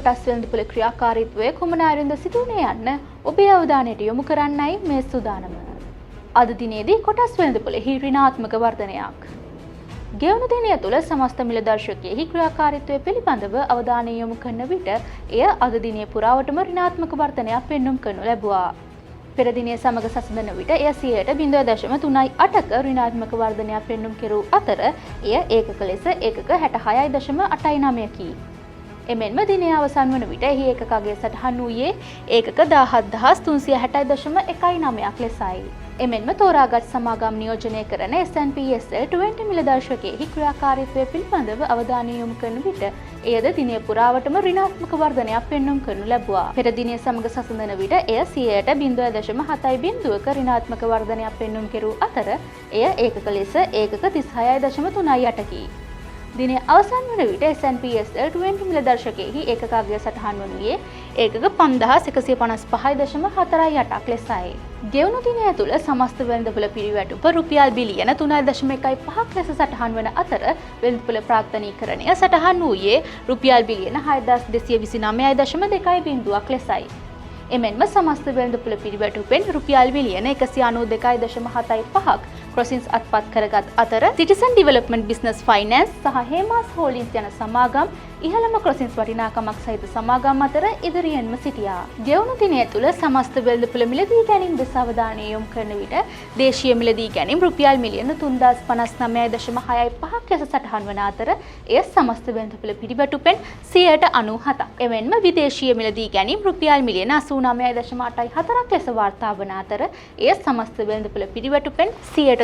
කොටස් වෙළඳපොළ ක්‍රියාකාරීත්වය කුමන ආකාරයෙන්ද සිදුවන්නේ යන්න ඔබේ අවධානයට යොමු කරන්නයි මේ සූදානම. අද දිනේදී කොටස් වෙළඳපොළෙහි ඍණාත්මක වර්ධනයක්. ගෙවුණු දිනය තුළ සමස්ත මිල දර්ශකයෙහි ක්‍රියාකාරීත්වය පිළිබඳව අවධානය යොමු කරන විට එය අද දිනය පුරාවටම ඍණාත්මක වර්ධනයක් පෙන්නුම් කරනු ලැබුවා. පෙර දිනය සමග සසඳන විට එය 0.38ක ඍණාත්මක වර්ධනයක් පෙන්නුම් කෙරූ අතර එය ඒකක ලෙස ඒකක 66.89කි. එමෙන්ම දිනය අවසන් වන විට එහි ඒකකගේ සටහන් වූයේ ඒකක 17360.19ක් ලෙසයි. එමෙන්ම තෝරාගත් සමාගම් නියෝජනය කරන SNPSL 20 මිල දර්ශකයෙහි ක්‍රියාකාරීත්වය පිළිබඳව අවධානය යොමු කරන විට එයද දිනය පුරාවටම ඍණාත්මක වර්ධනයක් පෙන්නුම් කරනු ලැබුවා. පෙර දිනය සමග සසඳන විට එය 0.70ක ඍණාත්මක වර්ධනයක් පෙන්නුම් කෙරූ අතර එය ඒකක ලෙස ඒකක 36.38කි. දිනය අවසන් වන විට SNPSL 20 මිල දර්ශකයෙහි ඒකකගේ සටහන් වනුයේ ඒකක 5155.48ක් ලෙසයි. ගෙවුණු දිනය තුළ සමස්ත වෙළඳපොළ පිරිවැටුප රුපියල් බිලියන 3.15ක් ලෙස සටහන් වන අතර වෙළඳපොළ ප්‍රාග්ධනීකරණය සටහන් වූයේ රුපියල් බිලියන 6229.2ක් ලෙසයි. එමෙන්ම සමස්ත වෙළඳපොළ පිරිවැටුපෙන් රුපියල් මිලියන 192.75ක් ක්‍රොසින්ස් අත්පත් කරගත් අතර සිටිසන් ඩෙවලොප්මන්ට් බිස්නස් ෆයිනෑන්ස් සහ හේමාස් හෝල්ඩින්ස් යන සමාගම් ඉහළම ක්‍රොසින්ස් වටිනාකමක් සහිත සමාගම් අතර ඉදිරියෙන්ම සිටියා. ගෙවුණු දිනය තුළ සමස්ත වෙළඳපොළ මිලදී ගැනීම් දෙස අවධානය යොමු කරන විට දේශීය මිලදී ගැනීම් රුපියල් මිලියන 3059.65ක් ලෙස සටහන් වන අතර එය සමස්ත වෙළඳපොළ පිරිවැටුපෙන් 97%ක්. එමෙන්ම විදේශීය මිලදී ගැනීම් රුපියල් මිලියන 89.84ක් ලෙස වාර්තා වන අතර එය සමස්ත වෙළඳපොළ පිරිවැටුපෙන්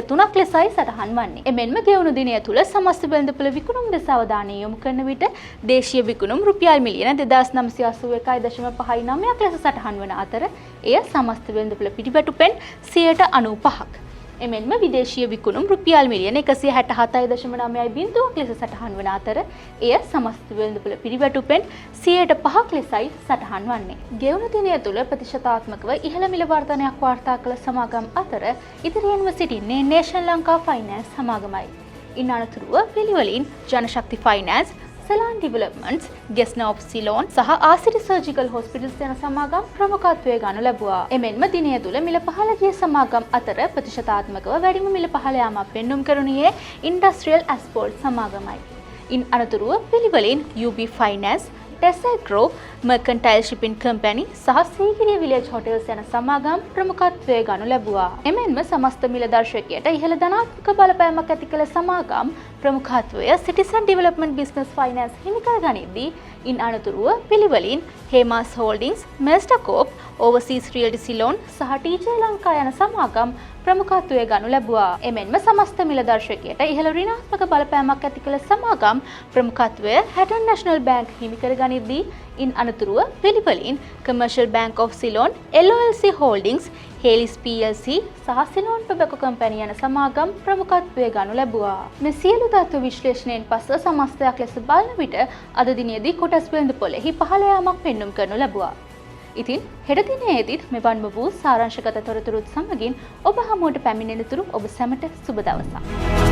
3ක් ලෙසයි සටහන් වන්නේ. එමෙන්ම ගෙවුණු දිනය තුළ සමස්ත වෙළඳපොළ විකුණුම් දෙස අවධානය යොමු කරන විට දේශීය විකුණුම් රුපියල් මිලියන 2981.59ක් ලෙස සටහන් වන අතර එය සමස්ත වෙළඳපොළ පිරිවැටුපෙන් 95%ක්. එමෙන්ම විදේශීය විකුණුම් රුපියල් මිලියන 167.90ක් ලෙස සටහන් වන අතර එය සමස්ත වෙළඳපොළ පිරිවැටුපෙන් 5%ක් ලෙසයි සටහන් වන්නේ. ගෙවුණු දිනය තුළ ප්‍රතිශතාත්මකව ඉහළ මිල වර්ධනයක් වාර්තා කළ සමාගම් අතර ඉදිරියෙන්ම සිටින්නේ නේෂන් ලංකා ෆයිනෑන්ස් සමාගමයි. ඉන් අනතුරුව පිළිවෙලින් ජනශක්ති ෆයිනෑන්ස්, සලාන් ඩෙවලොප්මන්ට්ස්, ගෙස්න ඔෆ් සිලෝන් සහ ආසිරි සර්ජිකල් හොස්පිටල්ස් යන සමාගම් ප්‍රමුඛත්වය ගනු ලැබුවා. එමෙන්ම දිනය තුළ මිල පහළ ගිය සමාගම් අතර ප්‍රතිශතාත්මකව වැඩිම මිල පහළ යාමක් පෙන්නුම් කරුණේ ඉන්ඩස්ට්‍රියල් ඇස්ෆෝල්ට් සමාගමයි. ඉන් අනතුරුව පිළිවෙලින් UB ෆයිනෑන්ස්, ටෙසැග්‍රෝ, මර්කන්ටයිල් ෂිපින් කම්පැනි සහ සීගිරිය විලේජ් හොටෙල්ස් යන සමාගම් ප්‍රමුඛත්වය ගනු ලැබුවා. එමෙන්ම සමස්ත මිල දර්ශකයට ඉහළ ධනාත්මක බලපෑමක් ඇති කළ සමාගම් ප්‍රමුඛත්වය සිටිසන් ඩෙවලොප්මන්ට් බිස්නස් ෆයිනෑන්ස් හිමි කර ගනිද්දී ඉන් අනතුරුව පිළිවෙලින් හේමාස් හෝල්ඩින්ස්, මෙස්ටකෝප්, ඕවර්සීස් රියල්ටි ලෝන් සහ ටීජේ ලංකා යන සමාගම් ප්‍රමුඛත්වය ගනු ලැබුවා. එමෙන්ම සමස්ත මිල දර්ශකයට ඉහළ ඍණාත්මක බලපෑමක් ඇති කළ සමාගම් ප්‍රමුඛත්වය හැටන් නැෂනල් බැංක් හිමි කර ගනිද්දී ඉන් අනතුරුව පිළිවෙලින් commercial bank of Ceylon, LOLC holdings, Hayleys PLC සහ සිලෝන් ටොබැකෝ කම්පැනි යන සමාගම් ප්‍රමුඛත්වය ගනු ලැබුවා. මේ සියලු තත්ත්ව විශ්ලේෂණයෙන් පසු සමස්තයක් ලෙස බලන විට අද දිනයේදී කොටස් වෙළඳපොළෙහි පහළ යාමක් පෙන්නුම් කරනු ලැබුවා. ඉතින් හෙට දිනයේදීත් මෙවන්ම වූ සාරාංශගත තොරතුරුත් සමගින් ඔබ හමුවට පැමිණෙනතුරු ඔබ සැමට සුබ දවසක්.